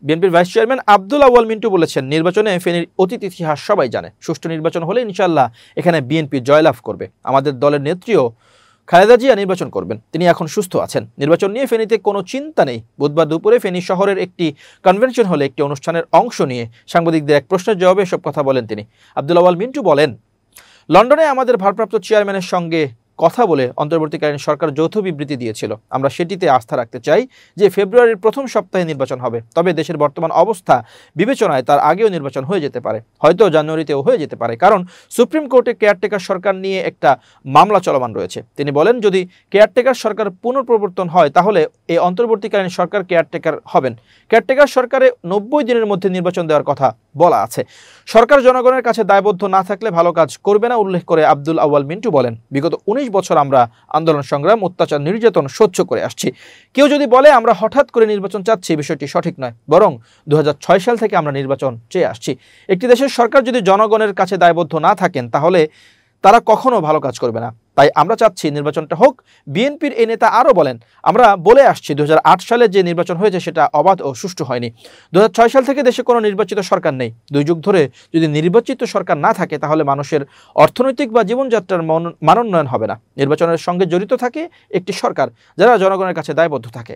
বিএনপির vice chairman Abdul Awal Mintu বলেছেন, নির্বাচনে ফেনীর অতীত ইতিহাস সবাই জানে। সুষ্ঠু নির্বাচন হলে ইনশাআল্লাহ এখানে বিএনপি জয়লাভ করবে। আমাদের দলের নেত্রীও খালেদা জিয়া নির্বাচন করবেন। তিনি এখন সুস্থ আছেন। নির্বাচন নিয়ে ফেনীতে কোনো চিন্তা নেই। বুধবার দুপুরে ফেনী শহরের একটি কনভেনশন হলে একটি অনুষ্ঠানের অংশ নিয়ে সাংবাদিকদের এক প্রশ্নের জবাবে এসব কথা বলেন তিনি। আব্দুল আউয়াল মিন্টু বলেন, লন্ডনে আমাদের ভারপ্রাপ্ত চেয়ারম্যানের সঙ্গে কথা বলে অন্তর্বর্তীকালীন সরকার যৌথ বিবৃতি দিয়েছিল। আমরা সেটিতে আস্থা রাখতে চাই যে ফেব্রুয়ারির প্রথম সপ্তাহে নির্বাচন হবে। তবে দেশের বর্তমান অবস্থা বিবেচনায় তার আগেও নির্বাচন হয়ে যেতে পারে, হয়তো জানুয়ারিতেও হয়ে যেতে পারে, কারণ সুপ্রিম কোর্টে কেয়ারটেকার সরকার নিয়ে একটা মামলা চলমান রয়েছে। তিনি বলেন, যদি কেয়ারটেকার সরকার পুনঃপ্রবর্তন হয় তাহলে এই অন্তর্বর্তীকালীন সরকার কেয়ারটেকার হবেন। কেয়ারটেকার সরকারে 90 দিনের মধ্যে নির্বাচন দেওয়ার কথা বলা আছে। সরকার জনগণের কাছে দায়বদ্ধ না থাকলে ভালো কাজ করবে না উল্লেখ করে আব্দুল আউয়াল মিন্টু বলেন, বিগত 19 বছর আমরা আন্দোলন সংগ্রাম, অত্যাচার, নির্যাতন সহ্য করে আসছি। কেউ যদি বলে আমরা হঠাৎ করে নির্বাচন চাচ্ছি, বিষয়টি সঠিক নয়। বরং 2006 সাল থেকে আমরা নির্বাচন চেয়ে আসছি। একটি দেশের সরকার যদি জনগণের কাছে দায়বদ্ধ না থাকেন তাহলে তারা কখনো ভালো কাজ করবে না। তাই আমরা চাচ্ছি নির্বাচনটা হোক। বিএনপির এই নেতা আরও বলেন, আমরা বলে আসছি 2008 সালে যে নির্বাচন হয়েছে সেটা অবাধ ও সুষ্ঠু হয়নি। 2006 সাল থেকে দেশে কোনো নির্বাচিত সরকার নেই। 2 যুগ ধরে যদি নির্বাচিত সরকার না থাকে তাহলে মানুষের অর্থনৈতিক বা জীবনযাত্রার মানোন্নয়ন হবে না। নির্বাচনের সঙ্গে জড়িত থাকে একটি সরকার যারা জনগণের কাছে দায়বদ্ধ থাকে।